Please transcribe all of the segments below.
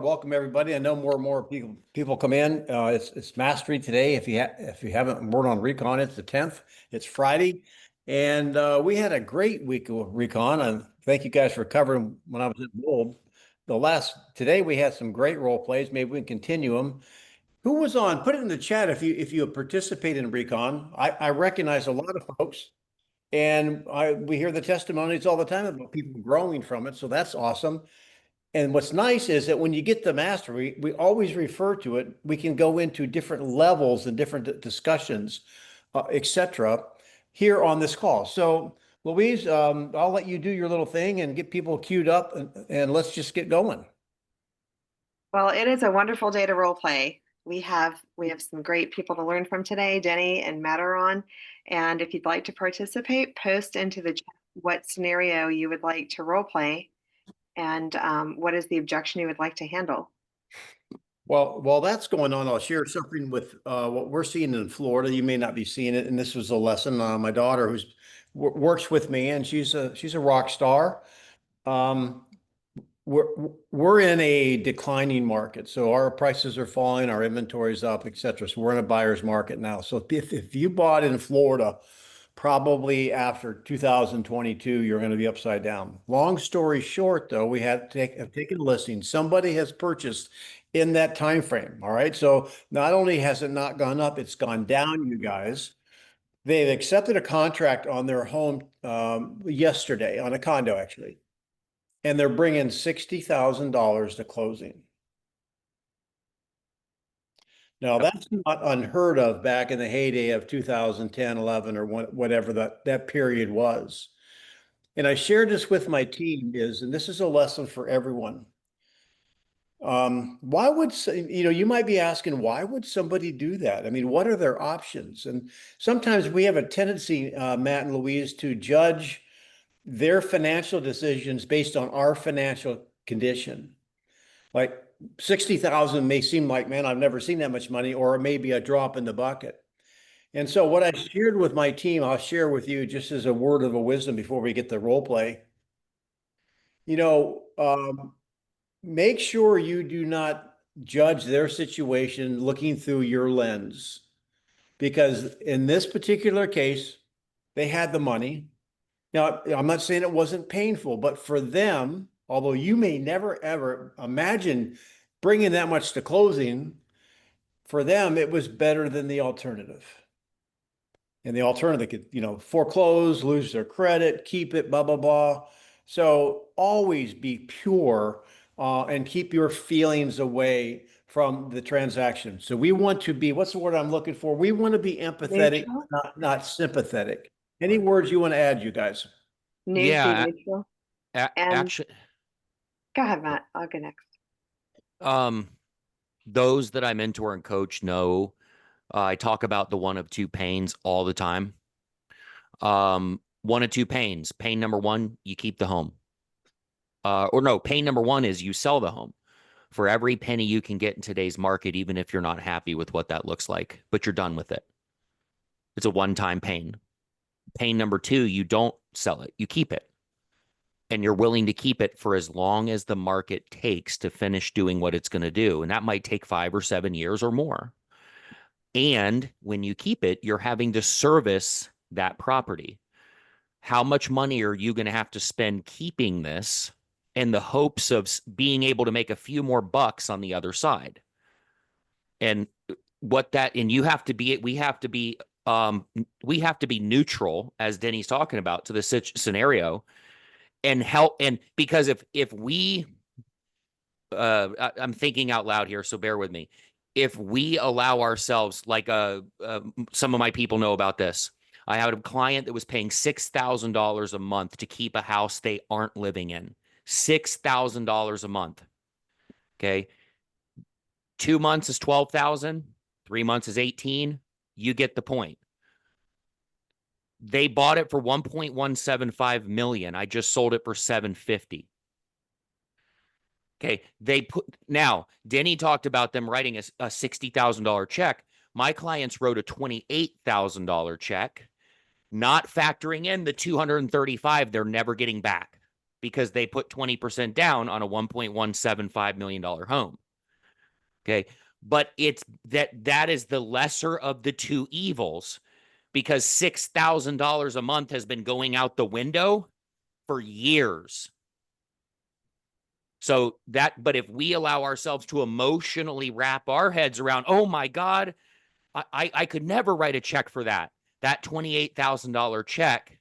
Welcome everybody. I know more and more people come in. It's mastery today. If you haven't worked on recon, it's the 10th. It's Friday, and we had a great week of recon. And thank you guys for covering when I was at Gold. Today we had some great role plays. Maybe we can continue them. Who was on? Put it in the chat if you participate in recon. I recognize a lot of folks, and we hear the testimonies all the time about people growing from it. So that's awesome. And what's nice is that when you get the master, we always refer to it. We can go into different levels and different discussions, etc., here on this call. So, Louise, I'll let you do your little thing and get people queued up, and let's just get going. Well, it is a wonderful day to role play. We have some great people to learn from today. Denny and Matt are on, and if you'd like to participate, post into the chat what scenario you would like to role play, and what is the objection you would like to handle. Well, while that's going on, I'll share something with what we're seeing in Florida. You may not be seeing it, and this was a lesson. My daughter, who's works with me, and she's a rock star. Um, we're we're in a declining market, so our prices are falling, our inventory's up, etc. So we're in a buyer's market now. So if you bought in Florida, probably after 2022, you're going to be upside down. Long story short, though, we have taken a listing. Somebody has purchased in that time frame. All right. So not only has it not gone up, it's gone down, you guys. They've accepted a contract on their home yesterday, on a condo, actually, and they're bringing $60,000 to closing. Now, that's not unheard of back in the heyday of 2010, 11, or whatever that period was. And I shared this with my team and this is a lesson for everyone. Why would, you might be asking, why would somebody do that? I mean, what are their options? And sometimes we have a tendency, Matt and Louise, to judge their financial decisions based on our financial condition. Like 60,000 may seem like, man, I've never seen that much money, or it may be a drop in the bucket. And so what I shared with my team, I'll share with you just as a word of a wisdom before we get the role play. You know, make sure you do not judge their situation looking through your lens, because in this particular case, they had the money. Now, I'm not saying it wasn't painful, but for them, although you may never ever imagine bringing that much to closing, for them, it was better than the alternative. And the alternative could, foreclose, lose their credit, keep it, blah, blah, blah. So always be pure and keep your feelings away from the transaction. So we want to be, what's the word I'm looking for? We want to be empathetic, Neutral? not sympathetic. Any words you want to add, you guys? Be Yeah, neutral. And actually, go ahead, Matt. I'll go next. those that I mentor and coach know I talk about the one of two pains all the time. One of two pains. Pain number one, you keep the home. Or no, pain number one is you sell the home for every penny you can get in today's market, even if you're not happy with what that looks like, but you're done with it. It's a one-time pain. Pain number two, you don't sell it, you keep it. And you're willing to keep it for as long as the market takes to finish doing what it's going to do. And that might take 5 or 7 years or more. And when you keep it, you're having to service that property. How much money are you going to have to spend keeping this in the hopes of being able to make a few more bucks on the other side? And you have to be, we have to be neutral, as Denny's talking about, to the scenario and help. And because if we, I'm thinking out loud here, so bear with me. If we allow ourselves, like some of my people know about this. I had a client that was paying $6,000 a month to keep a house they aren't living in. $6,000 a month. Okay. 2 months is 12,000. 3 months is 18. You get the point. They bought it for 1.175 million. I just sold it for 750. Okay. Now, Denny talked about them writing a $60,000 check. My clients wrote a $28,000 check, not factoring in the 235 they're never getting back. because they put 20% down on a $1.175 million home. Okay. But it's that is the lesser of the two evils, because $6,000 a month has been going out the window for years. So but if we allow ourselves to emotionally wrap our heads around, oh my God, I could never write a check for that. That $28,000 check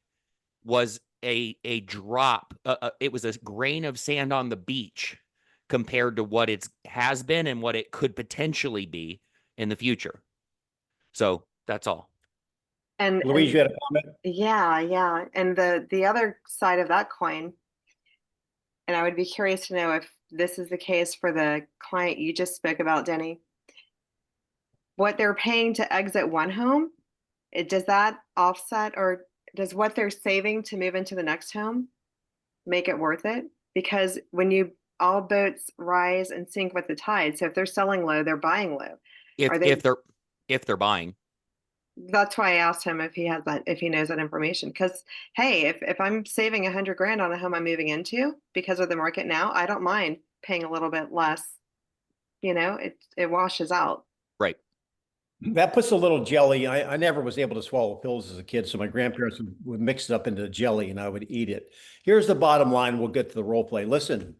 was a drop. It was a grain of sand on the beach compared to what it has been and what it could potentially be in the future. So that's all. And Louise, you had a comment? yeah. And the other side of that coin, and I would be curious to know if this is the case for the client you just spoke about, Denny. What they're paying to exit one home, does that offset, or does what they're saving to move into the next home make it worth it? Because when all boats rise and sink with the tide. So if they're selling low, they're buying low. If they're buying. That's why I asked him if he knows that information. Because hey, if I'm saving 100 grand on a home I'm moving into because of the market now, I don't mind paying a little bit less. It washes out. Right. That puts a little jelly. I never was able to swallow pills as a kid, so my grandparents would mix it up into jelly and I would eat it. Here's the bottom line. We'll get to the role play. Listen,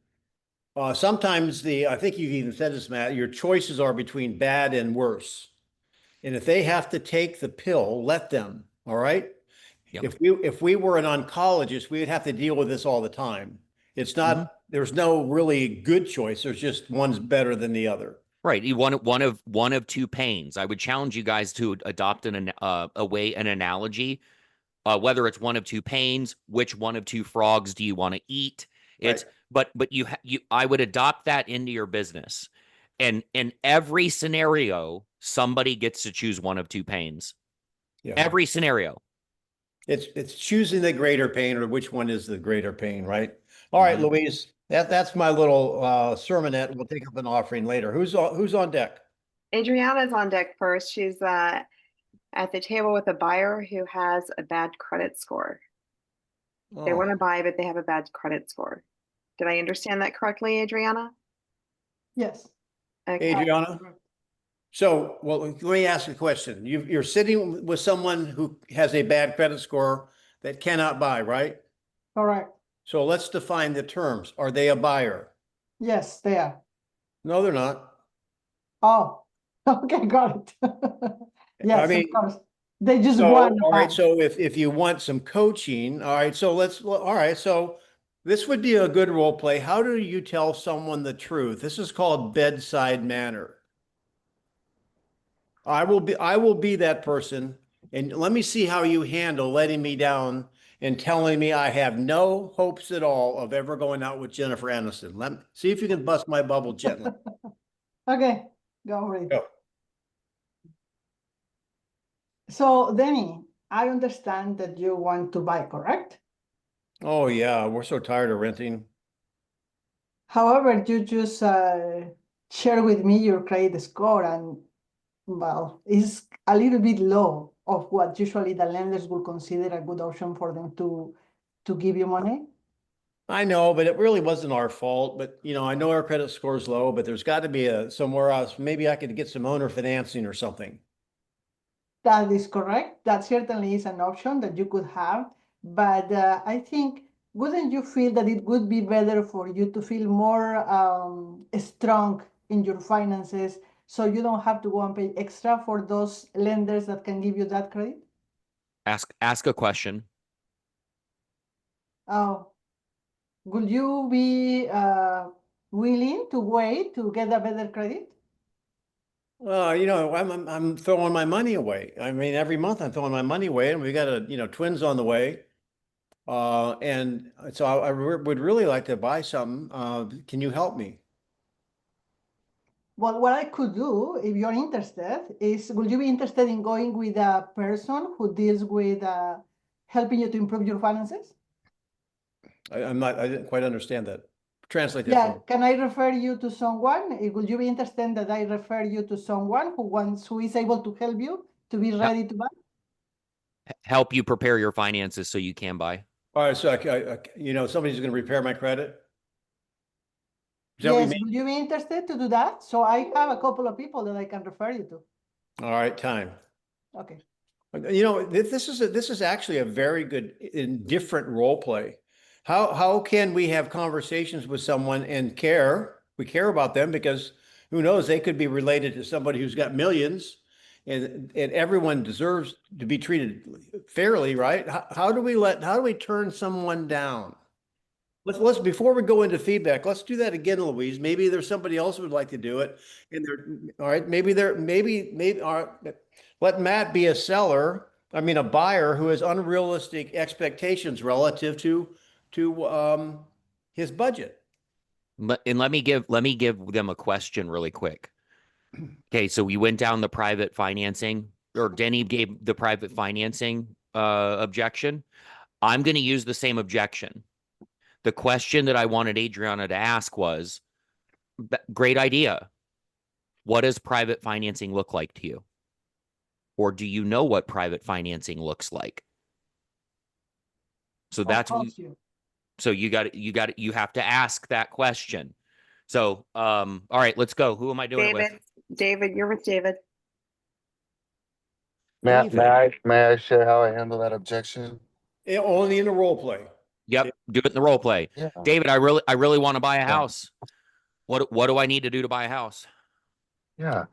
sometimes I think you've even said this, Matt, your choices are between bad and worse. And if they have to take the pill, let them. All right. Yep. If we were an oncologist, we would have to deal with this all the time. It's not, there's no really good choice. There's just one's better than the other. Right. You want one of two pains. I would challenge you guys to adopt an analogy, whether it's one of two pains, which one of two frogs do you want to eat? It's right. but I would adopt that into your business. And in every scenario, somebody gets to choose one of two pains. Yeah. Every scenario. It's choosing the greater pain, or which one is the greater pain, right? All right, Louise, that's my little sermonette. We'll take up an offering later. Who's on deck? Adriana's on deck first. She's at the table with a buyer who has a bad credit score. They want to buy, but they have a bad credit score. Did I understand that correctly, Adriana? Yes. Okay. Adriana? So, well, let me ask you a question. You're sitting with someone who has a bad credit score that cannot buy, right? Correct. So let's define the terms. Are they a buyer? Yes, they are. No, they're not. Oh, okay, got it. Yes, I mean, of course. They just want. All right. So if you want some coaching, all right. So all right. So this would be a good role play. How do you tell someone the truth? This is called bedside manner. I will be that person, and let me see how you handle letting me down and telling me I have no hopes at all of ever going out with Jennifer Aniston. Let me see if you can bust my bubble gently. Okay, go for it. Go. So, Denny, I understand that you want to buy, correct? Oh yeah, we're so tired of renting. However, you just share with me your credit score, and well, it's a little bit low of what usually the lenders will consider a good option for them to give you money. I know, but it really wasn't our fault. But I know our credit score is low, but there's got to be somewhere else. Maybe I could get some owner financing or something. That is correct. That certainly is an option that you could have. But I think, wouldn't you feel that it would be better for you to feel more strong in your finances, so you don't have to go and pay extra for those lenders that can give you that credit? Ask a question. Oh, would you be willing to wait to get a better credit? Well, I'm throwing my money away. I mean, every month I'm throwing my money away, and we got twins on the way. And so I would really like to buy something. Can you help me? Well, what I could do, if you're interested, is would you be interested in going with a person who deals with helping you to improve your finances? I didn't quite understand that. Translate that Yeah, for me. can I refer you to someone? Would you be interested that I refer you to someone who is able to help you to be ready to buy? Help you prepare your finances so you can buy. All right, so somebody's going to repair my credit. Is that what you Yes, mean? would you be interested to do that? So I have a couple of people that I can refer you to. All right, time. Okay. This is actually a very good and different role play. How can we have conversations with someone and care? We care about them because who knows, they could be related to somebody who's got millions, and everyone deserves to be treated fairly, right? How do we turn someone down? Let's before we go into feedback, let's do that again, Louise. Maybe there's somebody else who would like to do it. And all right, maybe all right, let Matt be a buyer who has unrealistic expectations relative to his budget. And let me give them a question really quick. Okay, so we went down the private financing, or Denny gave the private financing objection. I'm going to use the same objection. The question that I wanted Adriana to ask was, great idea. What does private financing look like to you? Or do you know what private financing looks like? So that's what, so you have to ask that question. So, all right, let's go. Who am I doing it with? David, you're with David. May I share how I handle that objection? Only in a role play. Yep, do it in the role play. Yeah. David, I really want to buy a house. What do I need to do to buy a house? Yeah.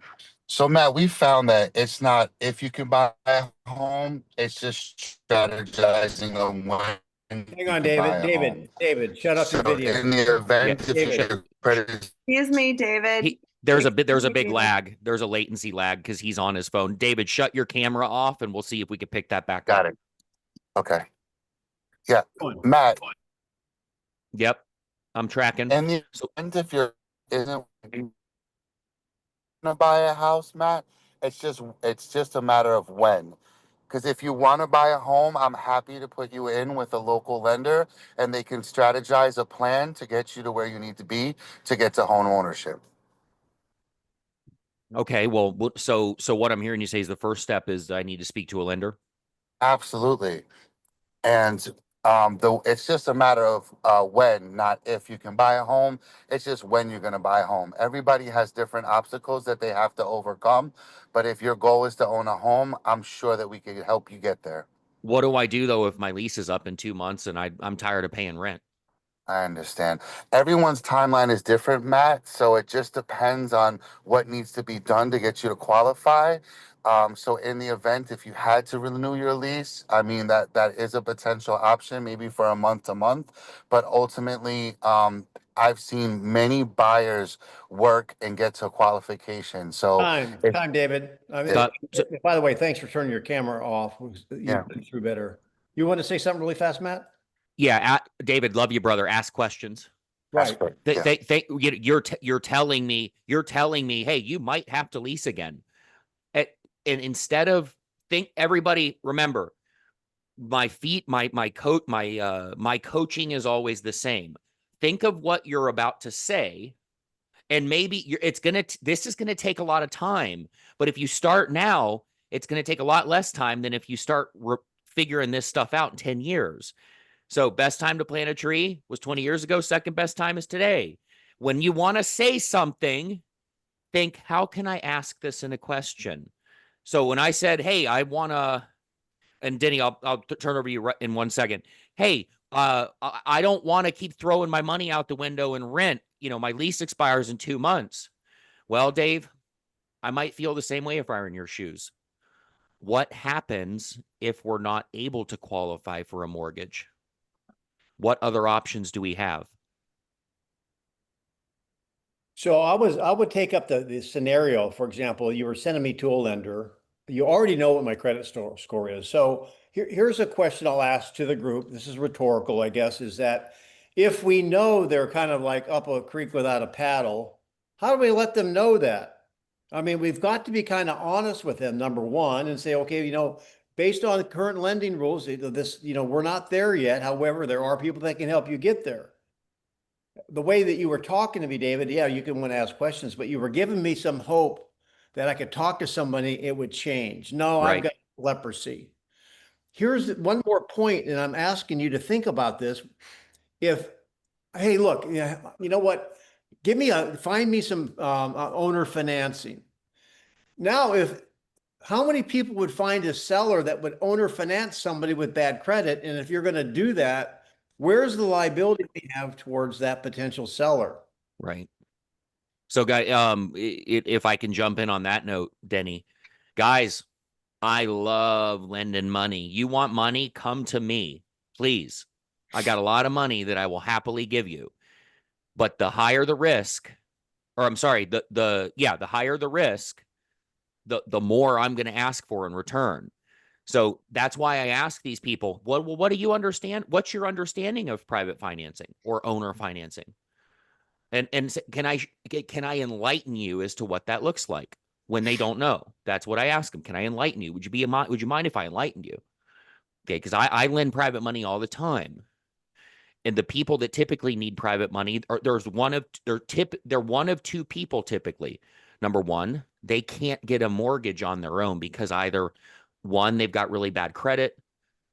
So Matt, we found that it's not if you can buy a home, it's just strategizing on when. Hang on, David, shut up your video. In the event if David. your credit. Excuse me, David. There's a big David. lag. There's a latency lag because he's on his phone. David, shut your camera off and we'll see if we can pick that back Got up. it. Okay. Yeah, Matt. Yep, I'm tracking. In the event if you're isn't gonna buy a house, Matt, it's just a matter of when. Because if you want to buy a home, I'm happy to put you in with a local lender and they can strategize a plan to get you to where you need to be to get to home ownership. Okay, well, so what I'm hearing you say is the first step is I need to speak to a lender. Absolutely. And it's just a matter of when, not if you can buy a home. It's just when you're going to buy a home. Everybody has different obstacles that they have to overcome. But if your goal is to own a home, I'm sure that we can help you get there. What do I do though if my lease is up in 2 months and I'm tired of paying rent? I understand. Everyone's timeline is different, Matt. So it just depends on what needs to be done to get you to qualify. So in the event, if you had to renew your lease, I mean, that is a potential option, maybe for a month to month. But ultimately, I've seen many buyers work and get to qualification. So Time, David. By the way, thanks for turning your camera off. You went through better. You want to say something really fast, Matt? Yeah, David, love you, brother. Ask questions. Right. You're telling me, hey, you might have to lease again. And instead of everybody remember, my coaching is always the same. Think of what you're about to say, and maybe this is gonna take a lot of time. But if you start now, it's gonna take a lot less time than if you start figuring this stuff out in 10 years. So best time to plant a tree was 20 years ago. Second best time is today. When you want to say something, think, how can I ask this in a question? So when I said, hey, I want to, and Denny, I'll turn over to you in 1 second. Hey, I don't want to keep throwing my money out the window and rent. My lease expires in 2 months. Well, Dave, I might feel the same way if I were in your shoes. What happens if we're not able to qualify for a mortgage? What other options do we have? So I would take up the scenario. For example, you were sending me to a lender. You already know what my credit score is. So here's a question I'll ask to the group. This is rhetorical, I guess, is that if we know they're kind of like up a creek without a paddle, how do we let them know that? I mean, we've got to be kind of honest with them, number one, and say, okay, based on the current lending rules, we're not there yet. However, there are people that can help you get there. The way that you were talking to me, David, yeah, you can want to ask questions, but you were giving me some hope that I could talk to somebody, it would change. No, Right. I've got leprosy. here's one more point, and I'm asking you to think about this. If, hey, look, yeah, you know what? Find me some owner financing. Now, how many people would find a seller that would owner finance somebody with bad credit? And if you're going to do that, where's the liability we have towards that potential seller? Right. So, guy, if I can jump in on that note, Denny, guys, I love lending money. You want money? Come to me, please. I got a lot of money that I will happily give you. But the higher the risk, or I'm sorry, the higher the risk, the more I'm going to ask for in return. So that's why I ask these people, what do you understand? What's your understanding of private financing or owner financing? And can I enlighten you as to what that looks like when they don't know? That's what I ask them. Can I enlighten you? Would you mind if I enlightened you? Okay, because I lend private money all the time. And the people that typically need private money they're one of two people typically. Number one, they can't get a mortgage on their own because either one, they've got really bad credit,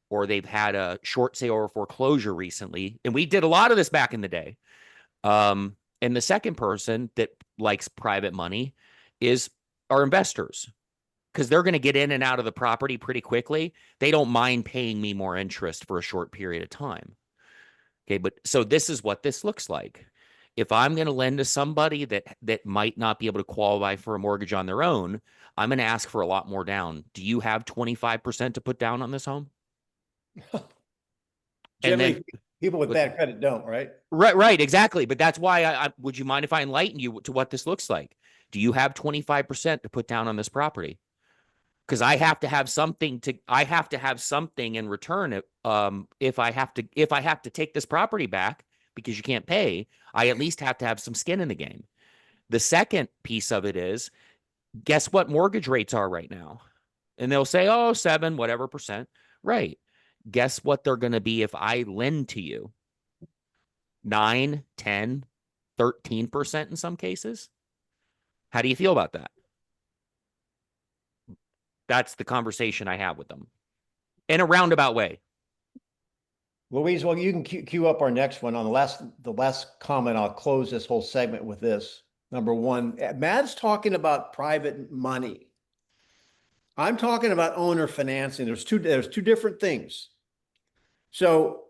or they've had a short sale or foreclosure recently. And we did a lot of this back in the day. And the second person that likes private money are investors, because they're going to get in and out of the property pretty quickly. They don't mind paying me more interest for a short period of time. Okay, but so this is what this looks like. If I'm going to lend to somebody that might not be able to qualify for a mortgage on their own, I'm going to ask for a lot more down. Do you have 25% to put down on this home? And Generally, then people with bad credit don't, right? Right, exactly. But that's why would you mind if I enlighten you to what this looks like? Do you have 25% to put down on this property? Because I have to have something in return. If I have to take this property back because you can't pay, I at least have to have some skin in the game. The second piece of it is, guess what mortgage rates are right now? And they'll say, oh, 7, whatever percent. Right. Guess what they're going to be if I lend to you? 9, 10, 13% in some cases. How do you feel about that? That's the conversation I have with them in a roundabout way. Louise, well, you can queue up our next one on the last comment. I'll close this whole segment with this. Number one, Matt's talking about private money. I'm talking about owner financing. There's two different things. So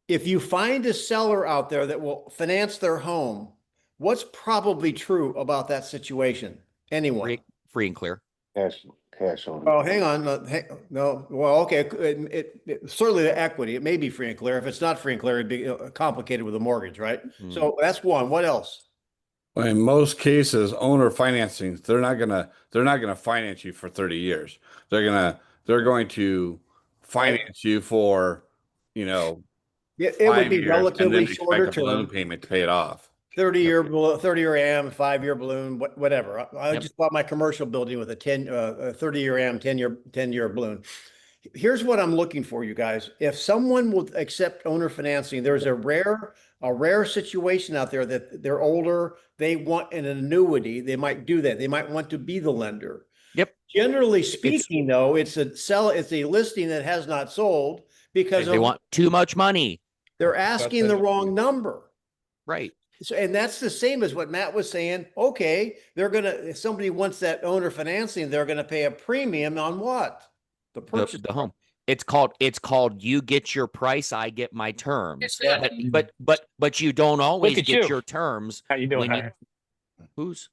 if you find a seller out there that will finance their home, what's probably true about that situation? Anyone? Free and clear. Cash on. Oh, hang on. No. Well, okay. Certainly the equity, it may be free and clear. If it's not free and clear, it'd be complicated with a mortgage, right? So that's one. What else? Well, in most cases, owner financing, they're not gonna finance you for 30 years. They're going to finance you for, It would 5 be years, and relatively then shorter expect a balloon term. payment to pay it off. 30-year AM, 5-year balloon, whatever. I Yep. just bought my commercial building with a 30-year AM, 10-year balloon. Here's what I'm looking for, you guys. If someone will accept owner financing, there's a rare situation out there that they're older, they want an annuity. They might do that. They might want to be the lender. Yep. Generally speaking, though, it's a listing that has not sold because They want too much money. they're asking the wrong number. Right. So, and that's the same as what Matt was saying. Okay, if somebody wants that owner financing, they're gonna pay a premium on what? The purchase. The home. It's called you get your price, I get my terms. But you don't always at get you. your terms. How you doing? Who's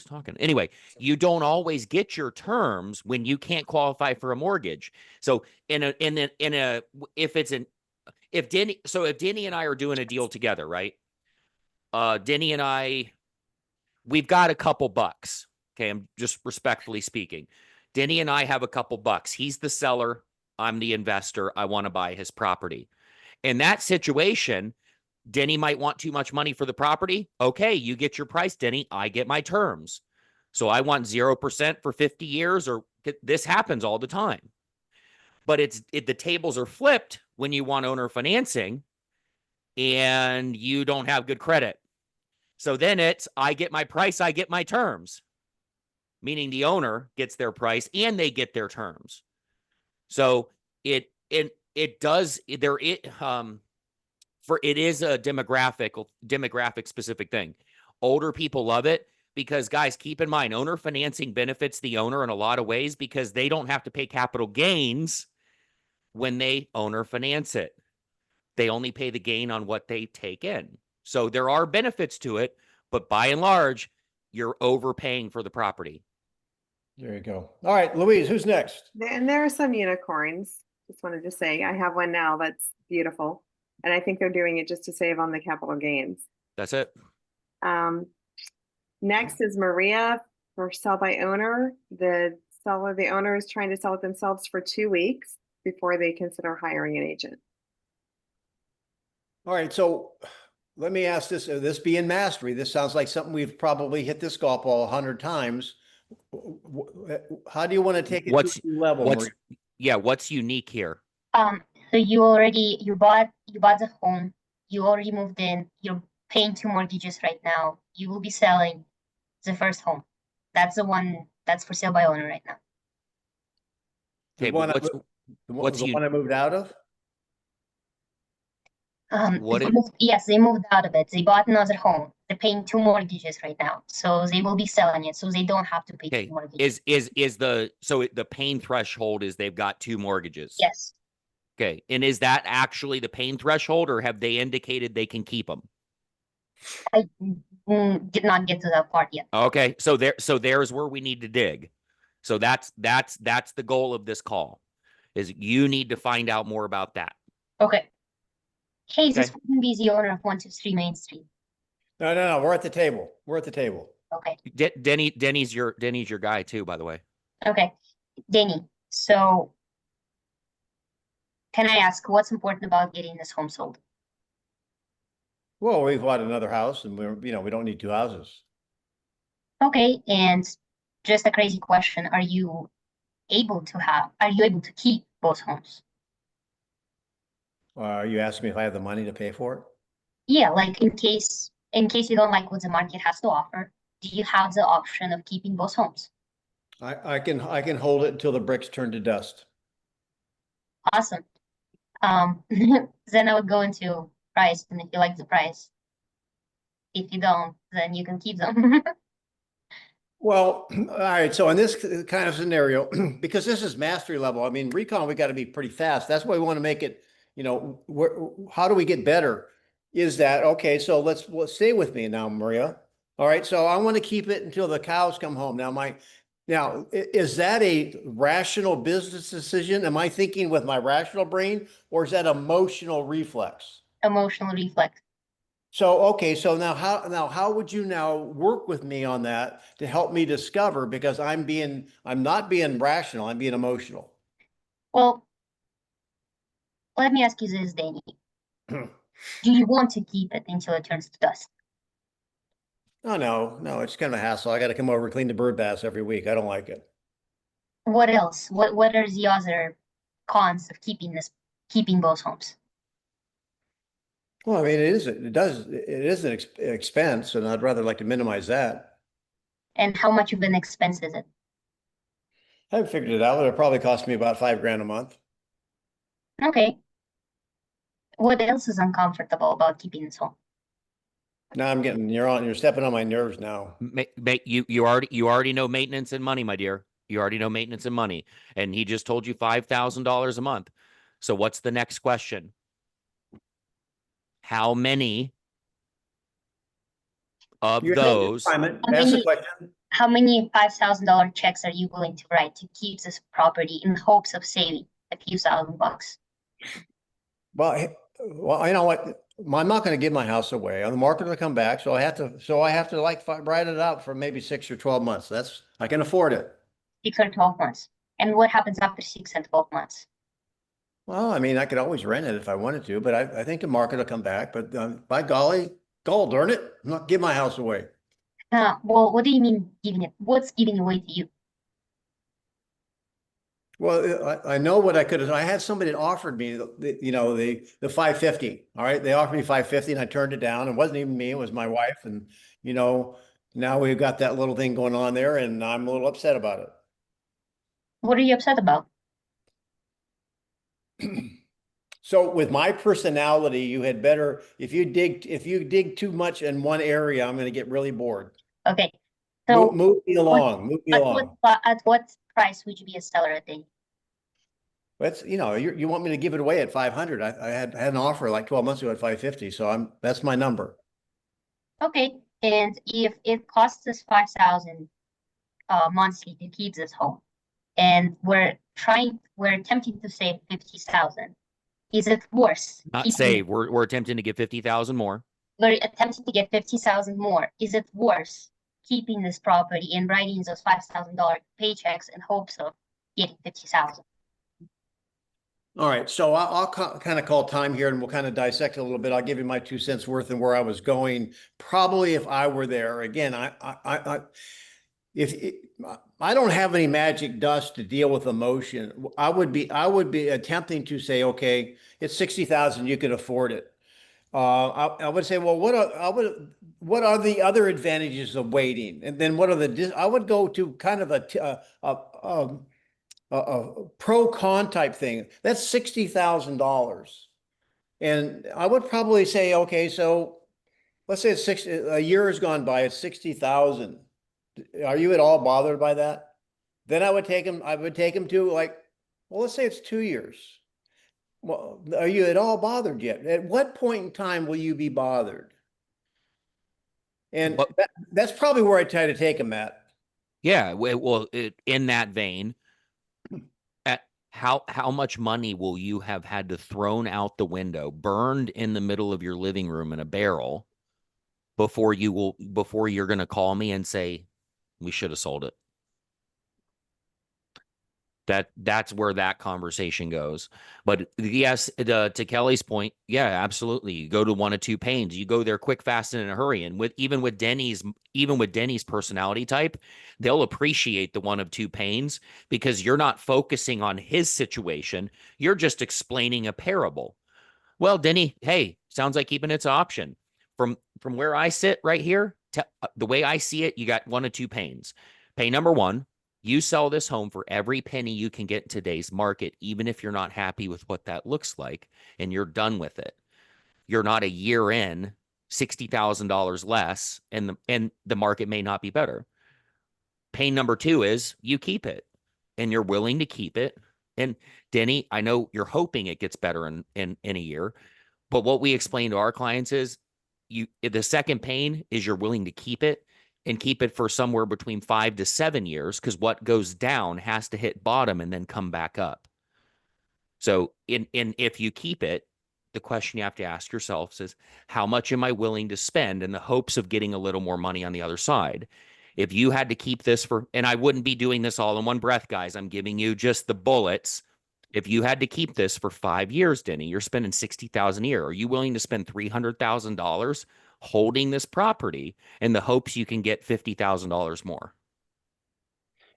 talking? Anyway, you don't always get your terms when you can't qualify for a mortgage. So if Denny and I are doing a deal together, right? Denny and I, we've got a couple bucks. Okay, I'm just respectfully speaking. Denny and I have a couple bucks. He's the seller. I'm the investor. I want to buy his property. In that situation, Denny might want too much money for the property. Okay, you get your price, Denny. I get my terms. So I want 0% for 50 years, or this happens all the time. But the tables are flipped when you want owner financing and you don't have good credit. So then it's, I get my price, I get my terms, meaning the owner gets their price and they get their terms. So it it does there it for it is a demographic specific thing. Older people love it because, guys, keep in mind, owner financing benefits the owner in a lot of ways because they don't have to pay capital gains when they owner finance it. They only pay the gain on what they take in. So there are benefits to it, but by and large, you're overpaying for the property. There you go. All right, Louise, who's next? And there are some unicorns. Just wanted to say, I have one now that's beautiful. And I think they're doing it just to save on the capital gains. That's it. Next is Maria for sell by owner. The owner is trying to sell it themselves for 2 weeks before they consider hiring an agent. All right, so let me ask this being mastery, this sounds like something we've probably hit this golf ball 100 times. How do you want to take it to a new level, Maria? What's unique here? So you bought the home, you already moved in, you're paying 2 mortgages right now. You will be selling the first home. That's the one that's for sale by owner right now. Okay, The one I moved out of? Yes, they moved out of it. They bought another home. They're paying 2 mortgages right now, so they will be selling it, so they don't have to pay 2 mortgages. Is the pain threshold is they've got 2 mortgages? Yes. Okay, and is that actually the pain threshold, or have they indicated they can keep them? I did not get to that part yet. Okay, so there's where we need to dig. So that's the goal of this call, is you need to find out more about that. Okay. Hey, this wouldn't be the owner of 123 Main Street. No, we're at the table. We're at the table. Okay. Denny's your guy too, by the way. Okay, Denny. So, can I ask what's important about getting this home sold? Well, we've bought another house, and we don't need 2 houses. Okay, and just a crazy question: Are you able to keep both homes? Are you asking me if I have the money to pay for it? Yeah, like in case you don't like what the market has to offer, do you have the option of keeping both homes? I can hold it until the bricks turn to dust. Awesome. Then I would go into price, and if you like the price, if you don't, then you can keep them. Well, all right. So in this kind of scenario, because this is mastery level, I mean, recon, we got to be pretty fast. That's why we want to make it, how do we get better? Is that, okay, so let's stay with me now, Maria. All right. So I want to keep it until the cows come home. Now, is that a rational business decision? Am I thinking with my rational brain, or is that emotional reflex? Emotional reflex. So, okay, so now how would you now work with me on that to help me discover, because I'm not being rational, I'm being emotional. Well, let me ask you this, Danny. Do you want to keep it until it turns to dust? Oh, no, it's kind of a hassle. I got to come over and clean the bird baths every week. I don't like it. What else? What are the other cons of keeping both homes? Well, I mean, it is an expense, and I'd rather like to minimize that. And how much of an expense is it? I haven't figured it out. It'll probably cost me about $5,000 a month. Okay. What else is uncomfortable about keeping this home? Now you're stepping on my nerves now. You already know maintenance and money, my dear. You already know maintenance and money. And he just told you $5,000 a month. So what's the next question? How many of those? How many $5,000 checks are you willing to write to keep this property in hopes of saving a few $1,000? Well, you know what? I'm not going to give my house away. The market will come back, so I have to like ride it out for maybe 6 or 12 months. I can afford it. 6 or 12 months. And what happens after 6 and 12 months? Well, I mean, I could always rent it if I wanted to, but I think the market will come back. But by golly, darn it, I'm not giving my house away. Well, what do you mean giving it? What's giving away to you? Well, I know what I could have. I had somebody that offered me the 550. All right, they offered me 550, and I turned it down. It wasn't even me; it was my wife. And now we've got that little thing going on there, and I'm a little upset about it. What are you upset about? So with my personality, you had better, if you dig too much in one area, I'm going to get really bored. Okay. So Move me along, move me at along. at what price would you be a seller at Denny? That's, you want me to give it away at 500. I had an offer like 12 months ago at 550. So that's my number. Okay. And if it costs us 5,000 monthly to keep this home, and we're attempting to save 50,000, is it worse? Not save. We're attempting to get 50,000 more. We're attempting to get 50,000 more. Is it worse keeping this property and writing those $5,000 paychecks in hopes of getting 50,000? All right. So I'll kind of call time here and we'll kind of dissect it a little bit. I'll give you my 2 cents worth and where I was going. Probably if I were there again, if I don't have any magic dust to deal with emotion, I would be attempting to say, okay, it's 60,000, you can afford it. I would say, well, what are the other advantages of waiting? And then I would go to kind of a pro con type thing. That's $60,000. And I would probably say, okay, so let's say a year has gone by, it's 60,000. Are you at all bothered by that? Then I would take him to like, well, let's say it's 2 years. Well, are you at all bothered yet? At what point in time will you be bothered? And that's probably where I try to take him at. Yeah. Well, in that vein, at how much money will you have had to thrown out the window, burned in the middle of your living room in a barrel before you're going to call me and say, we should have sold it? That's where that conversation goes. But yes, to Kelly's point, yeah, absolutely. You go to one of two pains. You go there quick, fast, and in a hurry. And even with Denny's personality type, they'll appreciate the one of two pains because you're not focusing on his situation. You're just explaining a parable. Well, Denny, hey, sounds like keeping it's an option. From where I sit right here, the way I see it, you got one of two pains. Pain number one, you sell this home for every penny you can get in today's market, even if you're not happy with what that looks like, and you're done with it. You're not a year in, $60,000 less, and the market may not be better. Pain number two is you keep it, and you're willing to keep it. And Denny, I know you're hoping it gets better in a year, but what we explain to our clients is the second pain is you're willing to keep it. And keep it for somewhere between 5 to 7 years, because what goes down has to hit bottom and then come back up. So if you keep it, the question you have to ask yourself is, how much am I willing to spend in the hopes of getting a little more money on the other side? If you had to keep this and I wouldn't be doing this all in one breath, guys, I'm giving you just the bullets. If you had to keep this for 5 years, Denny, you're spending $60,000 a year. Are you willing to spend $300,000 holding this property in the hopes you can get $50,000 more?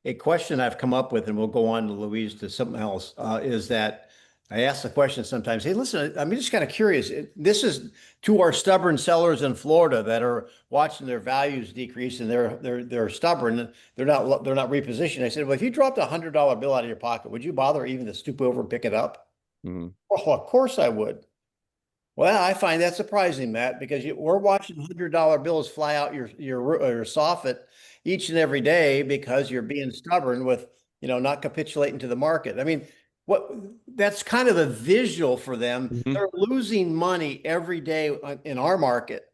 A question I've come up with, and we'll go on to Louise to something else, is that I ask the question sometimes, hey, listen, I'm just kind of curious. This is to our stubborn sellers in Florida that are watching their values decrease and they're stubborn. They're not repositioned. I said, well, if you dropped $100 bill out of your pocket, would you bother even to stoop over and pick it up? Mm-hmm. Well, of course I would. Well, I find that surprising, Matt, because we're watching $100 bills fly out your soffit each and every day because you're being stubborn with, not capitulating to the market. I mean, that's kind of the visual for them. Mm-hmm. They're losing money every day in our market,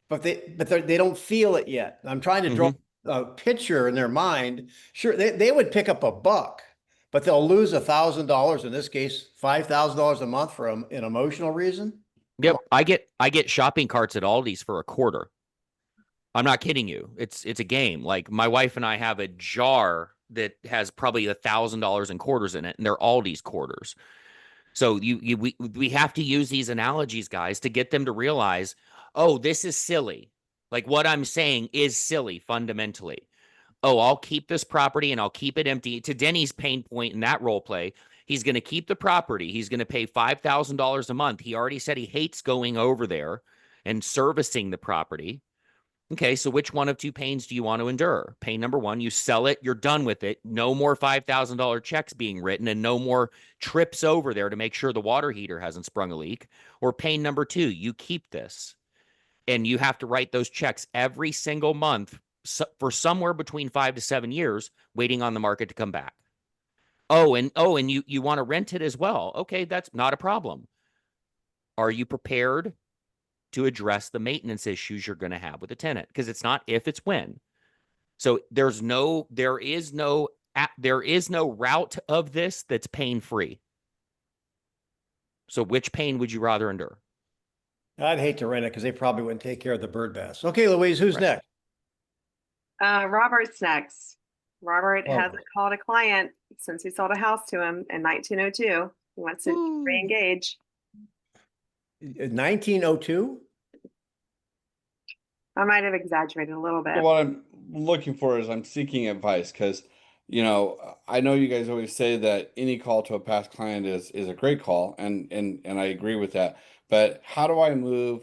but they don't feel it yet. I'm trying to draw a picture in their mind. Sure, they would pick up $1, but they'll lose $1,000, in this case, $5,000 a month for an emotional reason. Yep. I get shopping carts at Aldi's for $0.25. I'm not kidding you. It's a game. Like, my wife and I have a jar that has probably $1,000 in quarters in it, and they're Aldi's quarters. So we have to use these analogies, guys, to get them to realize, oh, this is silly. Like, what I'm saying is silly fundamentally. Oh, I'll keep this property and I'll keep it empty. To Denny's pain point in that role play, he's going to keep the property. He's going to pay $5,000 a month. He already said he hates going over there and servicing the property. Okay, so which one of two pains do you want to endure? Pain number one, you sell it, you're done with it. No more $5,000 checks being written and no more trips over there to make sure the water heater hasn't sprung a leak. Or pain number two, you keep this and you have to write those checks every single month for somewhere between 5 to 7 years, waiting on the market to come back. And you want to rent it as well. Okay, that's not a problem. Are you prepared to address the maintenance issues you're going to have with a tenant? Because it's not if, it's when. So there is no route of this that's pain free. So which pain would you rather endure? I'd hate to rent it because they probably wouldn't take care of the bird baths. Okay, Louise, who's Right. next? Robert's next. Robert Oh. hasn't called a client since he sold a house to him in 1902. He wants to Ooh. re-engage. 1902? I might have exaggerated a little bit. What I'm looking for is I'm seeking advice because, I know you guys always say that any call to a past client is a great call, and I agree with that. But how do I move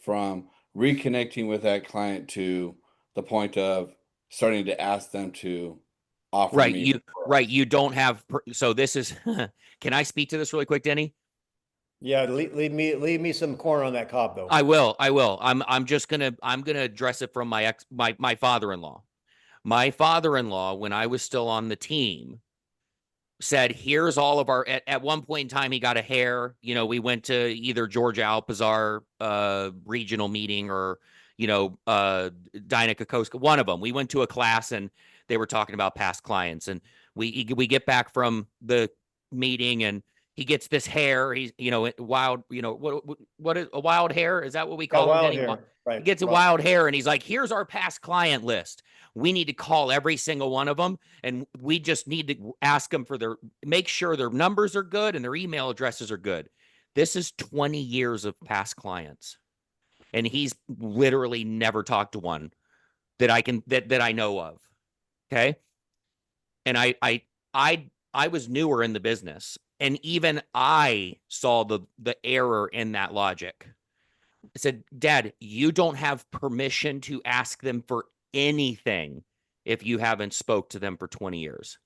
from reconnecting with that client to the point of starting to ask them to offer Right. me referrals? You don't have, so this is, can I speak to this really quick, Denny? Yeah, leave me some corn on that cob though. I will. I'm gonna address it from my father-in-law. My father-in-law, when I was still on the team, said, here's all of our, at one point in time, he got a hair, we went to either Georgia Alpazar regional meeting or, Dinah Kokoska, one of them. We went to a class and they were talking about past clients, and we get back from the meeting and he gets this hair. He's, wild, what is a wild hair? Is that what we call him? wild Denny? hair. Right. He gets a wild hair and he's like, here's our past client list. We need to call every single one of them. And we just need to ask them for make sure their numbers are good and their email addresses are good. This is 20 years of past clients. And he's literally never talked to one that I know of. Okay. And I was newer in the business, and even I saw the error in that logic. I said, Dad, you don't have permission to ask them for anything if you haven't spoke to them for 20 years.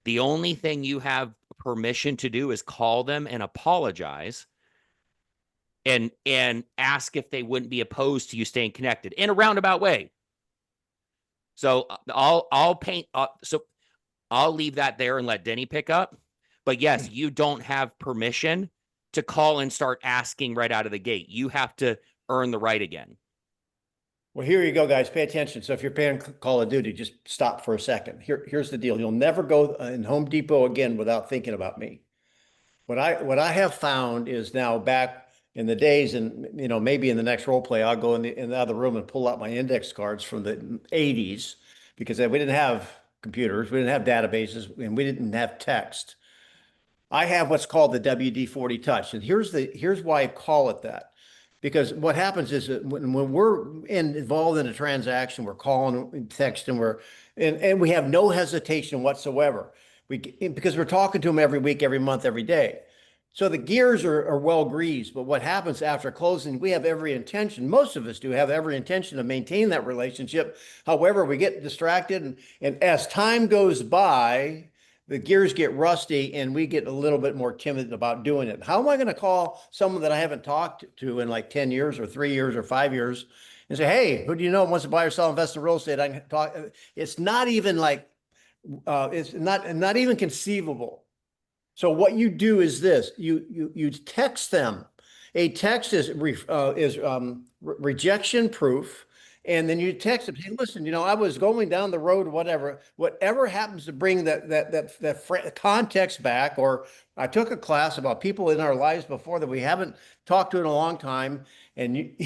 The only thing you have permission to do is call them and apologize and ask if they wouldn't be opposed to you staying connected in a roundabout way. So I'll paint so I'll leave that there and let Denny pick up. But yes, you don't have permission to call and start asking right out of the gate. You have to earn the right again. Well, here you go, guys. Pay attention. So if you're paying Call of Duty, just stop for a second. Here's the deal. You'll never go in Home Depot again without thinking about me. What I have found is now back in the days, and maybe in the next role play, I'll go in the other room and pull out my index cards from the 80s, because we didn't have computers, we didn't have databases, and we didn't have text. I have what's called the WD-40 Touch, and here's why I call it that. Because what happens is that when we're involved in a transaction, we're calling, texting, and we have no hesitation whatsoever. Because we're talking to them every week, every month, every day. So the gears are well greased. But what happens after closing, we have every intention, most of us do have every intention to maintain that relationship. However, we get distracted, and as time goes by, the gears get rusty and we get a little bit more timid about doing it. How am I going to call someone that I haven't talked to in like 10 years or 3 years or 5 years and say, hey, who do you know wants to buy or sell, invest in real estate? I can talk. It's not even like, it's not even conceivable. So what you do is this: you text them. A text is rejection proof. And then you text them, hey, listen, I was going down the road, whatever happens to bring that context back, or I took a class about people in our lives before that we haven't talked to in a long time, and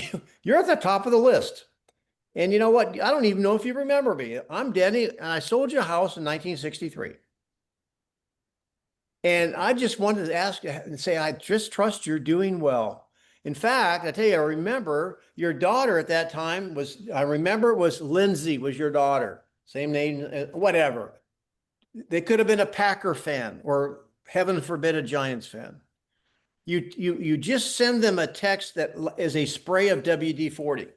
you're at the top of the list. And you know what? I don't even know if you remember me. I'm Denny, and I sold you a house in 1963. And I just wanted to ask and say, I just trust you're doing well. In fact, I tell you, I remember your daughter at that time was Lindsay was your daughter. Same name, whatever. They could have been a Packer fan, or heaven forbid, a Giants fan. You just send them a text that is a spray of WD-40.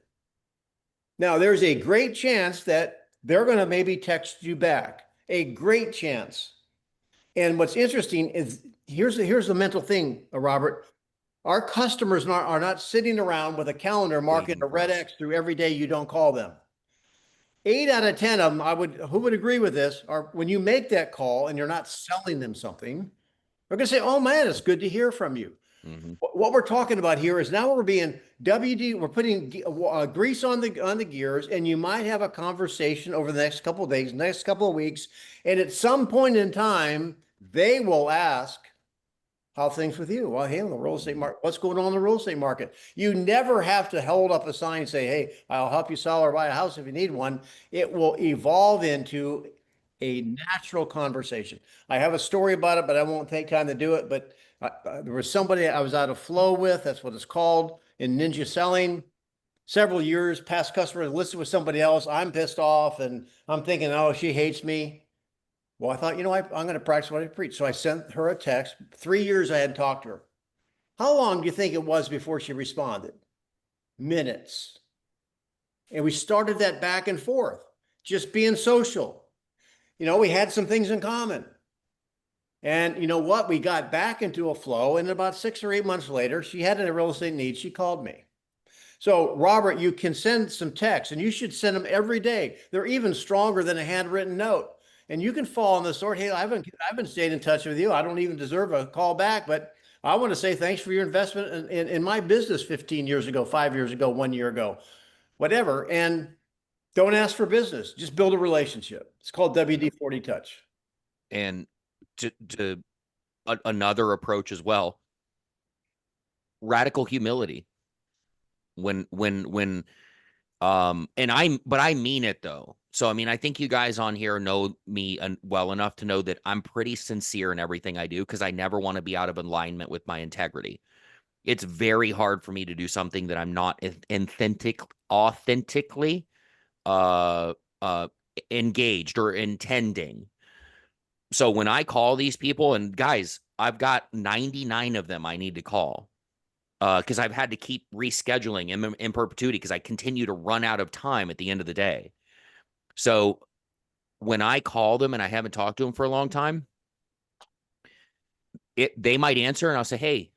Now, there's a great chance that they're going to maybe text you back. A great chance. And what's interesting is here's the mental thing, Robert. Our customers are not sitting around with a calendar marking Waiting a for red us. X through every day you don't call them. 8 out of 10 of them, who would agree with this, are when you make that call and you're not selling them something, they're going to say, oh man, it's good to hear from you. Mhm. What we're talking about here is now we're being we're putting grease on the gears, and you might have a conversation over the next couple of days, next couple of weeks, and at some point in time, they will ask how things with you. Well, hey, the real estate market, what's going on in the real estate market? You never have to hold up a sign and say, hey, I'll help you sell or buy a house if you need one. It will evolve into a natural conversation. I have a story about it, but I won't take time to do it. But there was somebody I was out of flow with. That's what it's called in ninja selling. Several years, past customer listed with somebody else. I'm pissed off and I'm thinking, oh, she hates me. Well, I thought, I'm going to practice what I preach. So I sent her a text. 3 years I hadn't talked to her. How long do you think it was before she responded? Minutes. And we started that back and forth, just being social. We had some things in common. And you know what? We got back into a flow. And about 6 or 8 months later, she had a real estate need. She called me. So, Robert, you can send some texts, and you should send them every day. They're even stronger than a handwritten note. And you can fall on the sort, hey, I've been staying in touch with you. I don't even deserve a call back, but I want to say thanks for your investment in my business 15 years ago, 5 years ago, 1 year ago, whatever. And don't ask for business. Just build a relationship. It's called WD-40 Touch. And another approach as well, radical humility. But I mean it though. So, I mean, I think you guys on here know me well enough to know that I'm pretty sincere in everything I do because I never want to be out of alignment with my integrity. It's very hard for me to do something that I'm not authentically engaged or intending. So when I call these people, and guys, I've got 99 of them I need to call because I've had to keep rescheduling in perpetuity because I continue to run out of time at the end of the day. So when I call them and I haven't talked to them for a long time, they might answer and I'll say, hey,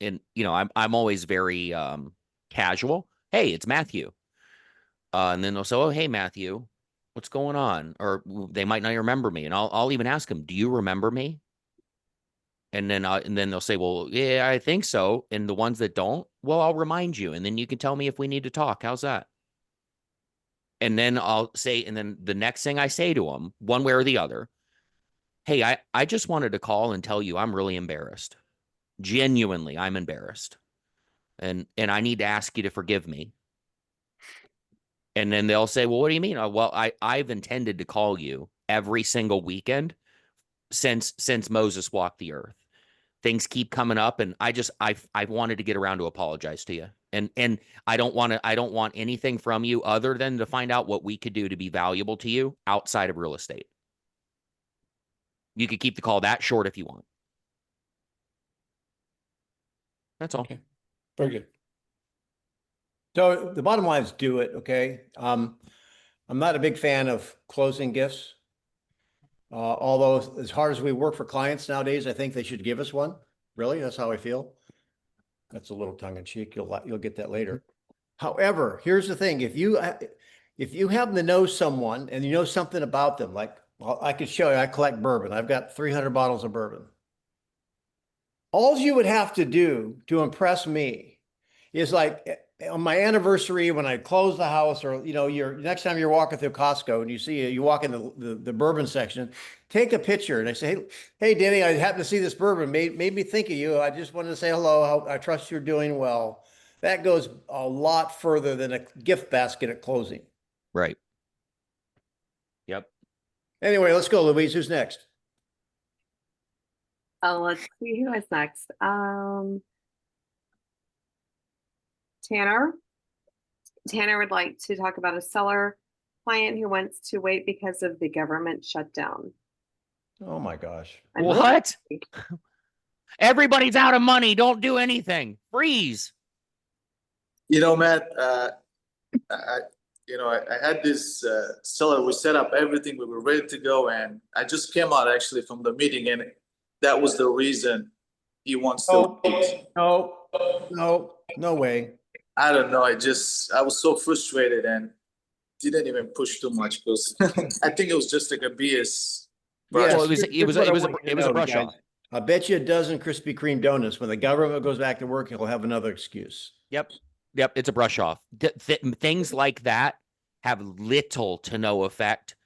and I'm always very casual. Hey, it's Matthew. And then they'll say, oh, hey, Matthew, what's going on? Or they might not remember me. And I'll even ask them, do you remember me? And then they'll say, well, yeah, I think so. And the ones that don't, well, I'll remind you. And then you can tell me if we need to talk. How's that? And then I'll say, and then the next thing I say to them, one way or the other, hey, I just wanted to call and tell you I'm really embarrassed. Genuinely, I'm embarrassed. And I need to ask you to forgive me. And then they'll say, well, what do you mean? Well, I've intended to call you every single weekend since Moses walked the earth. Things keep coming up, and I've wanted to get around to apologize to you. And I don't want anything from you other than to find out what we could do to be valuable to you outside of real estate. You could keep the call that short if you want. That's all. Okay. Very good. So the bottom line is do it, okay? I'm not a big fan of closing gifts. Although as hard as we work for clients nowadays, I think they should give us one. Really, that's how I feel. That's a little tongue in cheek. You'll get that later. However, here's the thing: if you happen to know someone and you know something about them, like I could show you, I collect bourbon. I've got 300 bottles of bourbon. All you would have to do to impress me is like on my anniversary when I close the house, or you're next time you're walking through Costco and you walk in the bourbon section, take a picture and I say, hey Denny, I happened to see this bourbon, made me think of you. I just wanted to say hello. I trust you're doing well. That goes a lot further than a gift basket at closing. Right. Yep. Anyway, let's go, Louise. Who's next? Oh, let's see who is next. Tanner. Tanner would like to talk about a seller client who wants to wait because of the government shutdown. Oh my gosh. What? Everybody's out of money. Don't do anything. Freeze. Matt, I had this seller. We set up everything. We were ready to go, and I just came out actually from the meeting, and that was the reason he wants to leave. No way. I don't know. I was so frustrated and didn't even push too much because I think it was just like a BS. Yes, Well, it was here's what I want you to it was a know, brush guys. off. I bet you a dozen Krispy Kreme donuts. When the government goes back to work, he'll have another excuse. Yep. It's a brush off. Things like that have little to no effect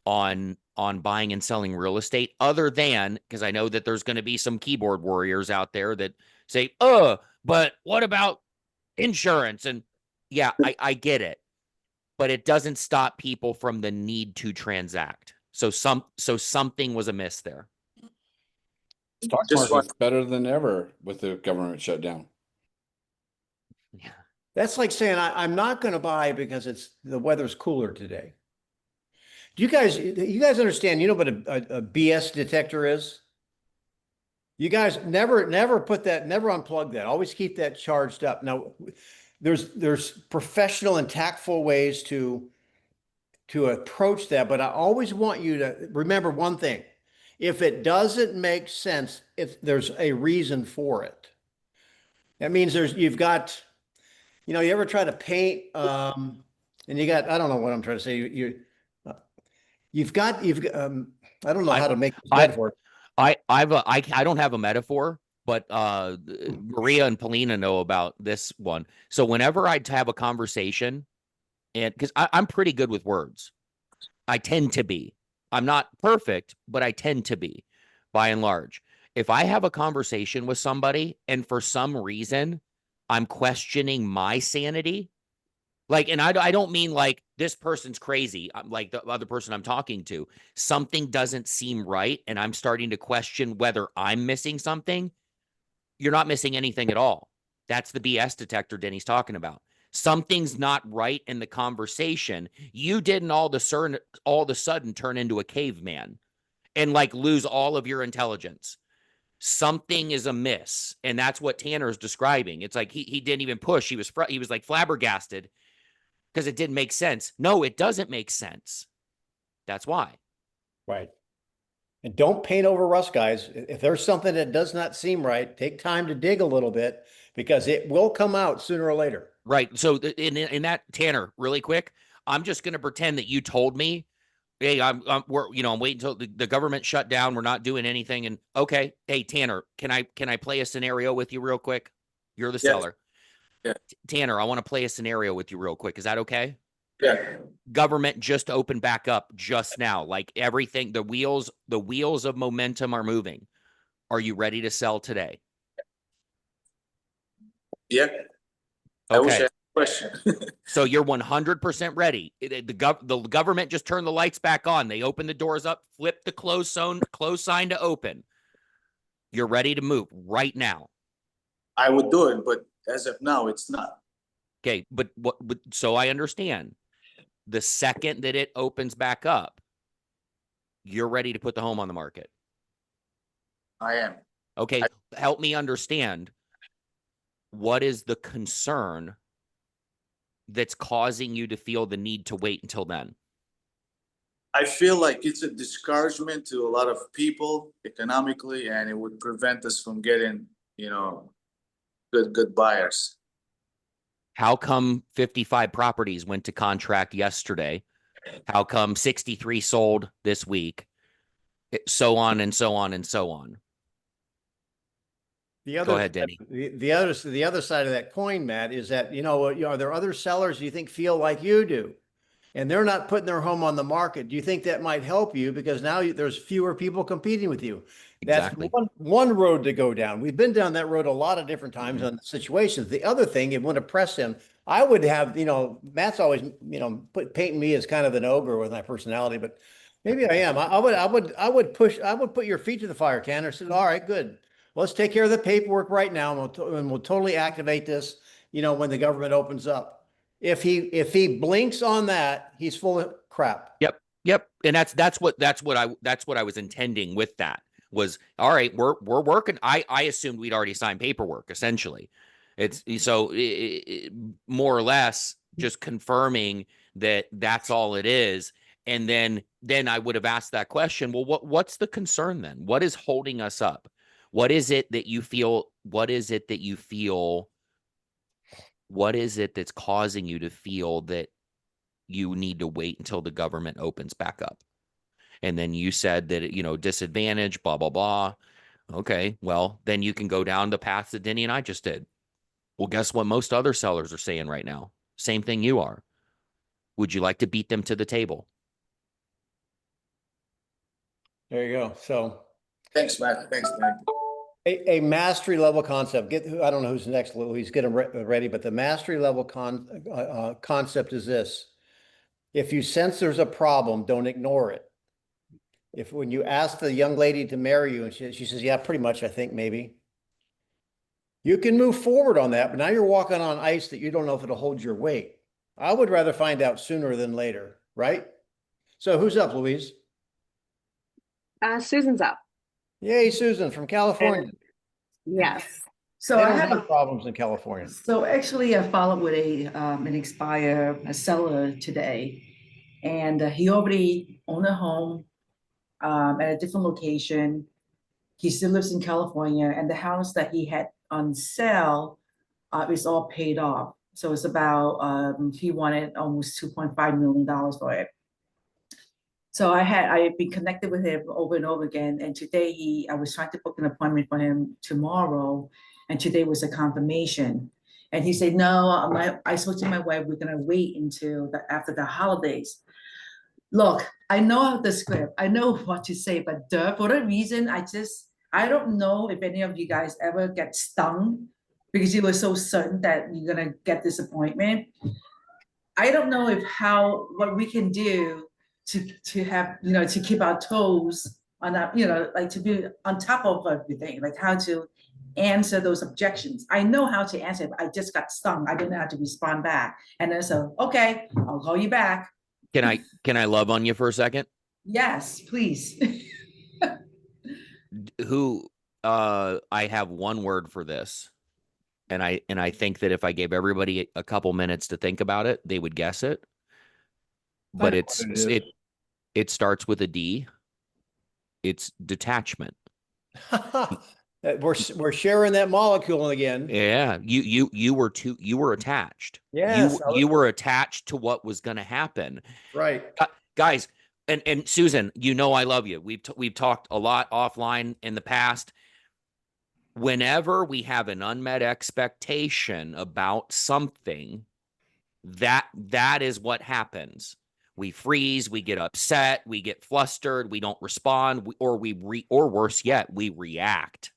on buying and selling real estate, other than, because I know that there's going to be some keyboard warriors out there that say, but what about insurance? And yeah, I get it, but it doesn't stop people from the need to transact. So something was amiss there. Stock market's better than ever with the government shutdown. Yeah. That's like saying I'm not going to buy because the weather's cooler today. Do you guys understand? You know what a BS detector is? You guys never unplug that. Always keep that charged up. Now, there's professional and tactful ways to approach that, but I always want you to remember one thing. If it doesn't make sense, there's a reason for it. That means you've got, you ever try to paint, and you got, I don't know what I'm trying to say. You've got, I don't know how to make this metaphor. I don't have a metaphor, but Maria and Polina know about this one. So whenever I have a conversation, and because I'm pretty good with words, I tend to be. I'm not perfect, but I tend to be, by and large. If I have a conversation with somebody and for some reason I'm questioning my sanity, like, and I don't mean like this person's crazy. I'm like the other person I'm talking to. Something doesn't seem right, and I'm starting to question whether I'm missing something. You're not missing anything at all. That's the BS detector Denny's talking about. Something's not right in the conversation. You didn't all of a sudden turn into a caveman and like lose all of your intelligence. Something is amiss, and that's what Tanner is describing. It's like he didn't even push. He was like flabbergasted because it didn't make sense. No, it doesn't make sense. That's why. Right. And don't paint over rust, guys. If there's something that does not seem right, take time to dig a little bit because it will come out sooner or later. Right. So in that, Tanner, really quick, I'm just going to pretend that you told me, hey, I'm waiting until the government shut down. We're not doing anything. And okay, hey, Tanner, can I play a scenario with you real quick? You're the seller. Yeah. Tanner, I want to play a scenario with you real quick. Is that okay? Yeah. Government just opened back up just now. Like everything, the wheels of momentum are moving. Are you ready to sell today? Yeah. I wish I Okay. had a question. So you're 100% ready. The government just turned the lights back on. They opened the doors up, flipped the close sign to open. You're ready to move right now. I would do it, but as of now, it's not. Okay, but so I understand. The second that it opens back up, you're ready to put the home on the market. I am. Okay, help me understand. What is the concern that's causing you to feel the need to wait until then? I feel like it's a discouragement to a lot of people economically, and it would prevent us from getting, good buyers. How come 55 properties went to contract yesterday? How come 63 sold this week? So on and so on and so on. Go ahead, Denny. The other side of that coin, Matt, is that, are there other sellers you think feel like you do? And they're not putting their home on the market. Do you think that might help you? Because now there's fewer people competing with you. Exactly. That's one road to go down. We've been down that road a lot of different times on situations. The other thing, it wouldn't press him. I would have, Matt's always, painting me as kind of an ogre with my personality, but maybe I am. I would put your feet to the fire, Tanner. Said, all right, good. Let's take care of the paperwork right now, and we'll totally activate this, when the government opens up. If he blinks on that, he's full of crap. Yep. And that's what I was intending with that was, all right, we're working. I assumed we'd already signed paperwork, essentially. It's so more or less just confirming that that's all it is. And then I would have asked that question. Well, what's the concern then? What is holding us up? What is it that you feel? What is it that you feel? What is it that's causing you to feel that you need to wait until the government opens back up? And then you said that, disadvantage, blah, blah, blah. Okay, well, then you can go down the path that Denny and I just did. Well, guess what most other sellers are saying right now? Same thing you are. Would you like to beat them to the table? There you go. So Thanks, Matt. Thanks, Matt. a mastery level concept. I don't know who's next, Louise, get them ready, but the mastery level concept is this. If you sense there's a problem, don't ignore it. When you ask the young lady to marry you and she says, yeah, pretty much, I think maybe. You can move forward on that, but now you're walking on ice that you don't know if it'll hold your weight. I would rather find out sooner than later, right? So who's up, Louise? Susan's up. Yay, Susan from California. Yes. So They I don't have have problems in California. So actually, I followed with a seller today, and he already owned a home at a different location. He still lives in California, and the house that he had on sale is all paid off. So it's about he wanted almost $2.5 million for it. So I had been connected with him over and over again, and today I was trying to book an appointment for him tomorrow, and today was a confirmation. And he said, no, I spoke to my wife, we're gonna wait until after the holidays. Look, I know the script, I know what to say, but for that reason, I don't know if any of you guys ever get stung because you were so certain that you're gonna get this appointment. I don't know what we can do to have, to keep our toes on that, like to be on top of everything, like how to answer those objections. I know how to answer it, but I just got stung. I didn't know how to respond back. And then so, okay, I'll call you back. Can I love on you for a second? Yes, please. I have one word for this. And I think that if I gave everybody a couple minutes to think about it, they would guess it. But it starts with a D. It's detachment. We're sharing that molecule again. Yeah, you were attached. Yes, you were attached to what was going to happen. Right, guys. And Susan, I love you. We've talked a lot offline in the past. Whenever we have an unmet expectation about something, that is what happens. We freeze, we get upset, we get flustered, we don't respond, or worse yet, we react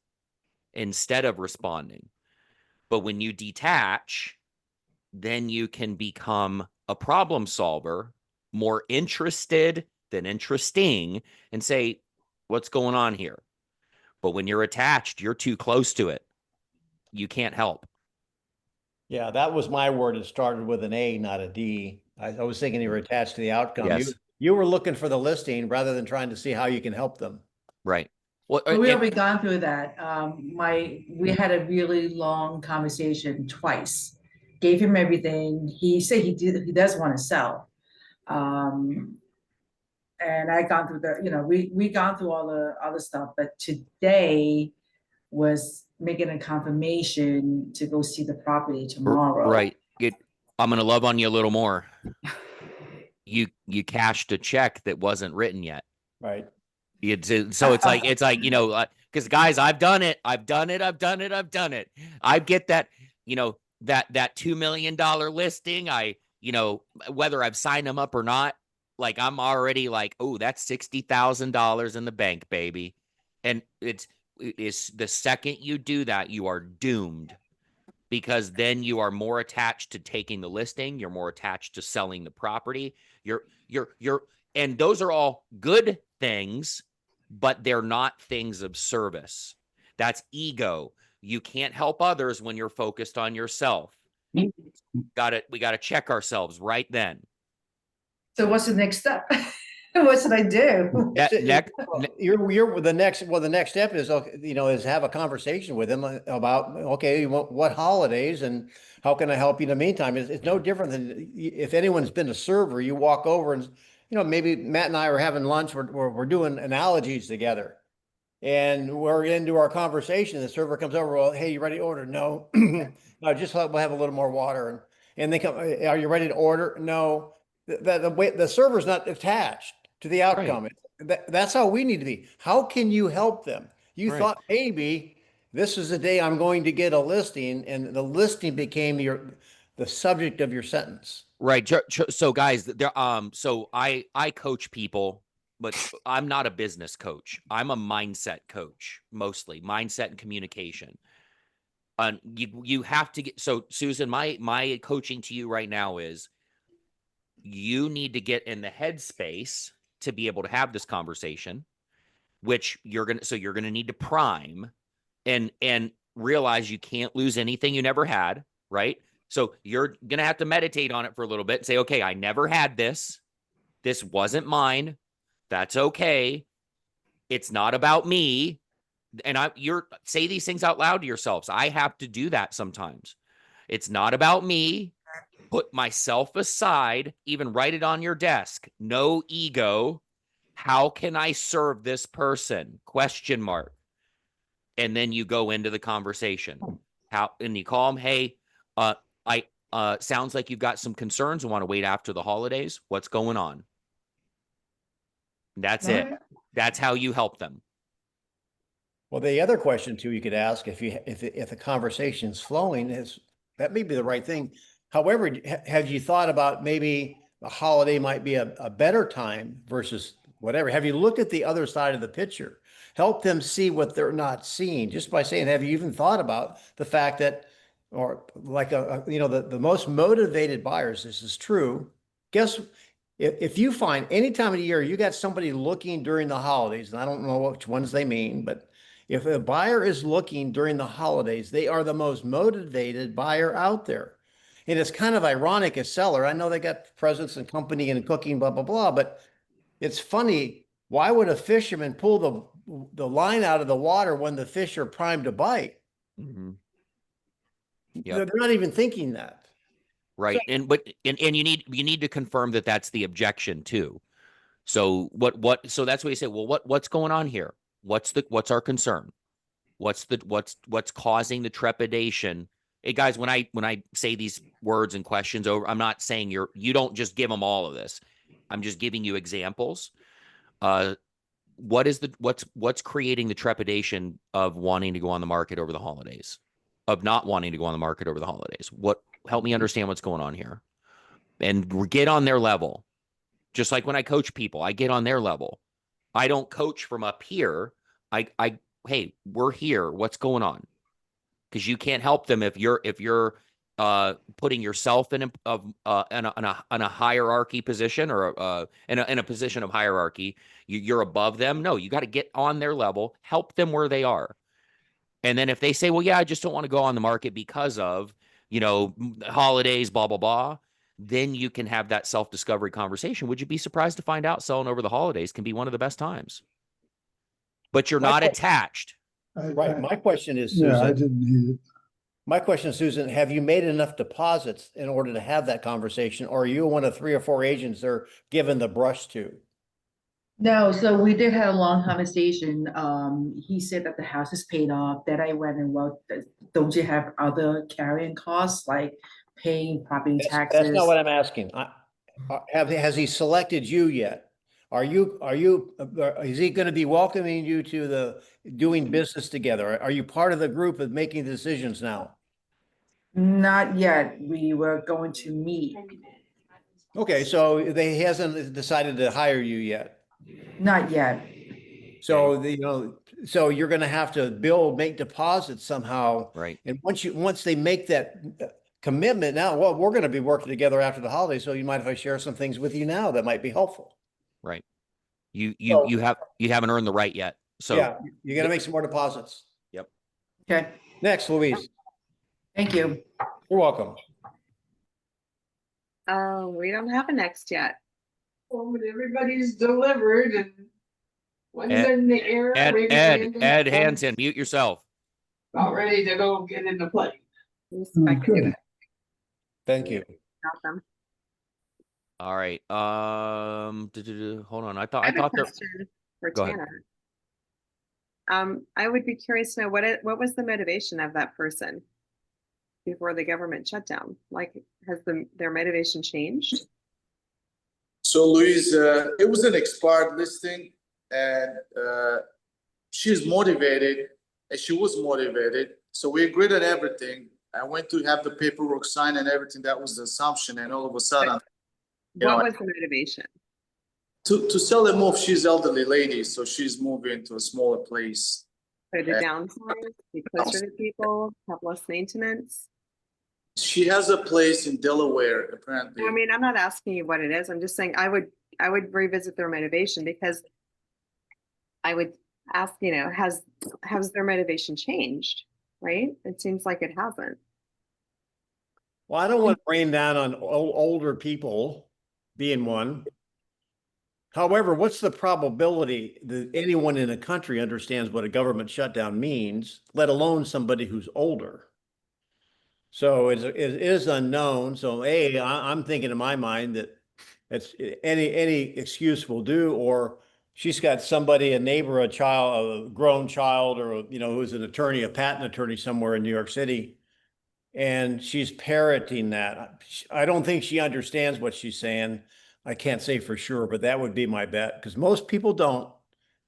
instead of responding. But when you detach, then you can become a problem solver, more interested than interesting, and say, what's going on here? But when you're attached, you're too close to it. You can't help. Yeah, that was my word. It started with an A, not a D. I was thinking you were attached to the outcome. Yes. You were looking for the listing rather than trying to see how you can help them. Right. Well, we already gone through that. We had a really long conversation twice. Gave him everything. He said he does want to sell. And I gone through we gone through all the other stuff, but today was making a confirmation to go see the property tomorrow. Right. I'm going to love on you a little more. You cashed a check that wasn't written yet. Right. So it's like, because guys, I've done it. I get that, that $2 million listing. Whether I've signed them up or not, like I'm already like, oh, that's $60,000 in the bank, baby. And it's the second you do that, you are doomed, because then you are more attached to taking the listing. You're more attached to selling the property. And those are all good things, but they're not things of service. That's ego. You can't help others when you're focused on yourself. We got to check ourselves right then. So what's the next step? What should I do? The next step is, is have a conversation with them about, okay, what holidays and how can I help you in the meantime? It's no different than if anyone's been a server, you walk over and, maybe Matt and I are having lunch, we're doing analogies together. And we're into our conversation. The server comes over. Well, hey, you ready to order? No, no, we'll have a little more water. And they come. Are you ready to order? No. The server's not attached to the outcome. That's how we need to be. How can you help them? You thought maybe this is the day I'm going to get a listing, and the listing became the subject of your sentence. Right. So guys, so I coach people, but I'm not a business coach. I'm a mindset coach, mostly mindset and communication. You have to get, so Susan, my coaching to you right now is you need to get in the headspace to be able to have this conversation, which you're going to need to prime and realize you can't lose anything you never had. Right. So you're going to have to meditate on it for a little bit and say, okay, I never had this. This wasn't mine. That's okay. It's not about me. And you're say these things out loud to yourselves. I have to do that sometimes. It's not about me. Put myself aside, even write it on your desk. No ego. How can I serve this person? Question mark. And then you go into the conversation. And you call them, hey, sounds like you've got some concerns and want to wait after the holidays. What's going on? That's it. That's how you help them. Well, the other question too you could ask if the conversation is flowing is that may be the right thing. However, have you thought about maybe a holiday might be a better time versus whatever? Have you looked at the other side of the picture? Help them see what they're not seeing just by saying, have you even thought about the fact that, or like the most motivated buyers, this is true. Guess if you find any time of the year you got somebody looking during the holidays, and I don't know which ones they mean, but if a buyer is looking during the holidays, they are the most motivated buyer out there. And it's kind of ironic as seller. I know they got presents and company and cooking, blah, blah, blah, but it's funny. Why would a fisherman pull the line out of the water when the fish are primed to bite? Mm-hmm. They're not even thinking that. Right. So, and you need to confirm that that's the objection too. So so that's what you say, well, what's going on here? What's our concern? What's causing the trepidation? Hey guys, when I say these words and questions over, I'm not saying you don't just give them all of this. I'm just giving you examples. What's creating the trepidation of wanting to go on the market over the holidays, of not wanting to go on the market over the holidays? Help me understand what's going on here and get on their level. Just like when I coach people, I get on their level. I don't coach from up here. Hey, we're here. What's going on? Because you can't help them if you're putting yourself in a hierarchy position or in a position of hierarchy. You're above them. No, you got to get on their level, help them where they are. And then if they say, well, yeah, I just don't want to go on the market because of, holidays, blah, blah, blah, then you can have that self-discovery conversation. Would you be surprised to find out selling over the holidays can be one of the best times? But you're not attached. Right. My question is, Yeah, Susan, I didn't need it. my question is, Susan, have you made enough deposits in order to have that conversation? Or are you one of 3 or 4 agents they're given the brush to? No, so we did have a long conversation. He said that the house is paid off. Then I went and, well, don't you have other carrying costs like paying property taxes? That's not what I'm asking. Has he selected you yet? Is he going to be welcoming you to the doing business together? Are you part of the group of making decisions now? Not yet. We were going to meet. Okay, so he hasn't decided to hire you yet. Not yet. So so you're going to have to make deposits somehow. Right. And once they make that commitment, now, well, we're going to be working together after the holidays. So you mind if I share some things with you now that might be helpful? Right. You haven't earned the right yet. So yeah, you got to make some more deposits. Yep. Okay. Next, Louise. Thank you. You're welcome. We don't have a next yet. home and everybody's delivered and one's Ed- in the air, maybe Ed landing, Hansen, mute yourself. about ready to go get in the plane. Okay. Thank you. Awesome. All right. Hold on. I I thought have a there. question for Go ahead. Tanner. I would be curious to know what was the motivation of that person before the government shutdown? Like, has their motivation changed? So Louise, it was an expired listing, and she's motivated, and she was motivated. So we agreed on everything. I went to have the paperwork signed and everything. That was the assumption, and all of a sudden, you know, What was the motivation? to sell and move. She's elderly lady, so she's moving to a smaller place. So to downsize, be closer to people, have less maintenance? She has a place in Delaware, apparently. I mean, I'm not asking you what it is. I'm just saying I would revisit their motivation, because I would ask, has their motivation changed? Right? It seems like it hasn't. Well, I don't want to rain down on older people being one. However, what's the probability that anyone in a country understands what a government shutdown means, let alone somebody who's older? So it is unknown. So I'm thinking in my mind that it's any excuse will do, or she's got somebody, a neighbor, a child, a grown child, or who's an attorney, a patent attorney somewhere in New York City, and she's parroting that. I don't think she understands what she's saying. I can't say for sure, but that would be my bet, because most people don't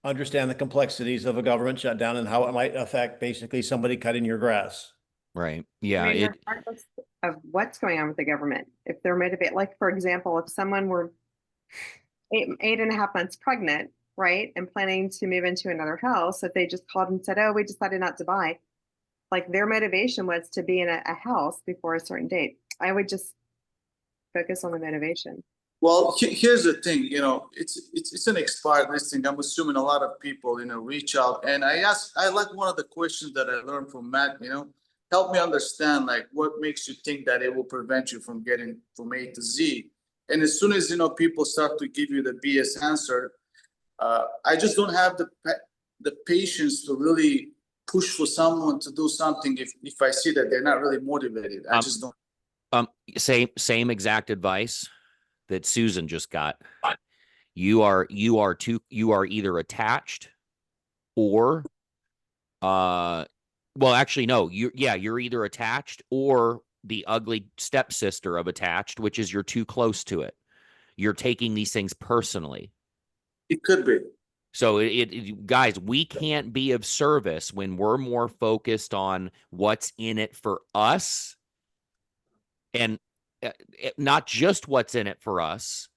understand the complexities of a government shutdown and how it might affect basically somebody cutting your grass. Right. Yeah. I mean, regardless of what's going on with the government, if they're motivated, like, for example, if someone were 8.5 months pregnant, right, and planning to move into another house, if they just called and said, oh, we decided not to buy, like, their motivation was to be in a house before a certain date, I would just focus on the motivation. Well, here's the thing, it's an expired listing. I'm assuming a lot of people, reach out, and I like one of the questions that I learned from Matt, help me understand, like, what makes you think that it will prevent you from getting from A to Z? And as soon as, people start to give you the BS answer, I just don't have the patience to really push for someone to do something if I see that they're not really motivated. I just don't. Same exact advice that Susan just got. You are either attached or well, actually, no, you're either attached or the ugly stepsister of attached, which is you're too close to it. You're taking these things personally. It could be. So guys, we can't be of service when we're more focused on what's in it for us, and not just what's in it for us,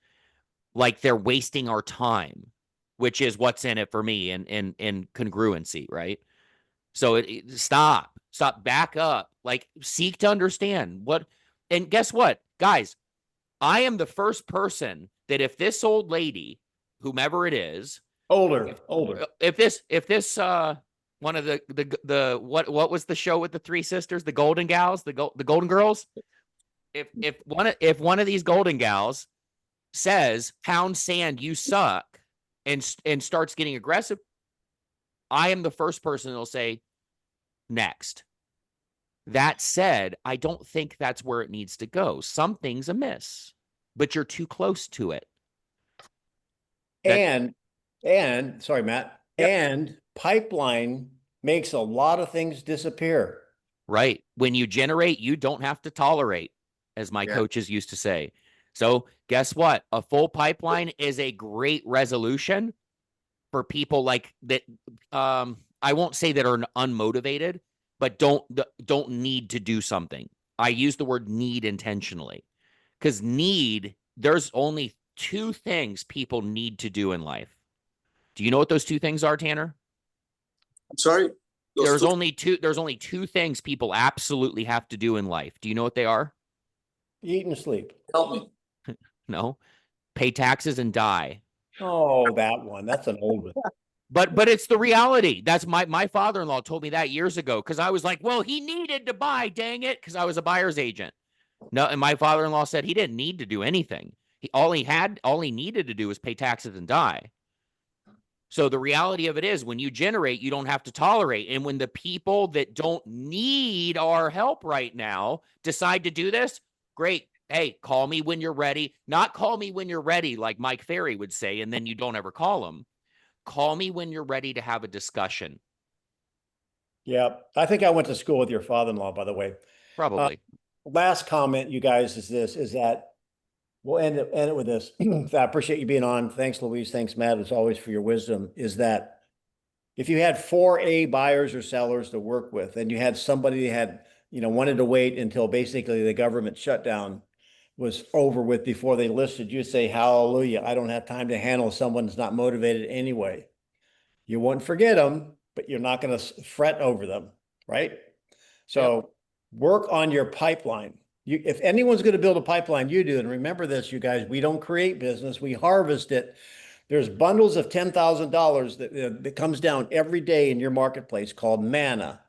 like they're wasting our time, which is what's in it for me, and congruency, right? So stop, back up, like, seek to understand what, and guess what, guys, I am the first person that if this old lady, whomever it is, older, if this one of the what was the show with the three sisters, the Golden Gals, the Golden Girls, if one of these Golden Gals says, pound sand, you suck, and starts getting aggressive, I am the first person that'll say, next. That said, I don't think that's where it needs to go. Something's amiss, but you're too close to it. And sorry, Matt, and pipeline makes a lot of things disappear. Right. When you generate, you don't have to tolerate, as my coaches used to say. So guess what? A full pipeline is a great resolution for people like that. I won't say that are unmotivated, but don't need to do something. I use the word need intentionally, because there's only two things people need to do in life. Do you know what those two things are, Tanner? I'm sorry? There's only two things people absolutely have to do in life. Do you know what they are? Eat and sleep. Help me. No. Pay taxes and die. Oh, that one. That's an old one. But it's the reality. That's my father-in-law told me that years ago, because I was like, well, he needed to buy, dang it, because I was a buyer's agent. No, and my father-in-law said he didn't need to do anything. All he needed to do was pay taxes and die. So the reality of it is when you generate, you don't have to tolerate. And when the people that don't need our help right now decide to do this, great. Hey, call me when you're ready. Not call me when you're ready, like Mike Ferry would say, and then you don't ever call him. Call me when you're ready to have a discussion. Yeah, I think I went to school with your father-in-law, by the way. Probably. Last comment, you guys, is that we'll end it with this. I appreciate you being on. Thanks, Louise. Thanks, Matt, as always, for your wisdom. Is that if you had 4A buyers or sellers to work with, and you had somebody that had, wanted to wait until basically the government shutdown was over with before they listed, you say, hallelujah, I don't have time to handle someone that's not motivated anyway. You won't forget them, but you're not going to fret over them, right? So work on your pipeline. If anyone's going to build a pipeline, you do. And remember this, you guys, we don't create business, we harvest it. There's bundles of $10,000 that comes down every day in your marketplace called manna.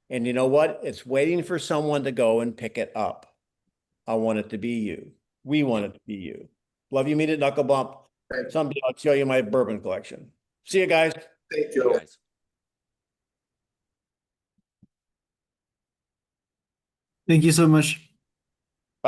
And you know what? It's waiting for someone to go and pick it up. I want it to be you. We want it to be you. Love you, meet at Knuckle Bump. Someday I'll show you my bourbon collection. See you guys. Thank you. Guys. Thank you so much.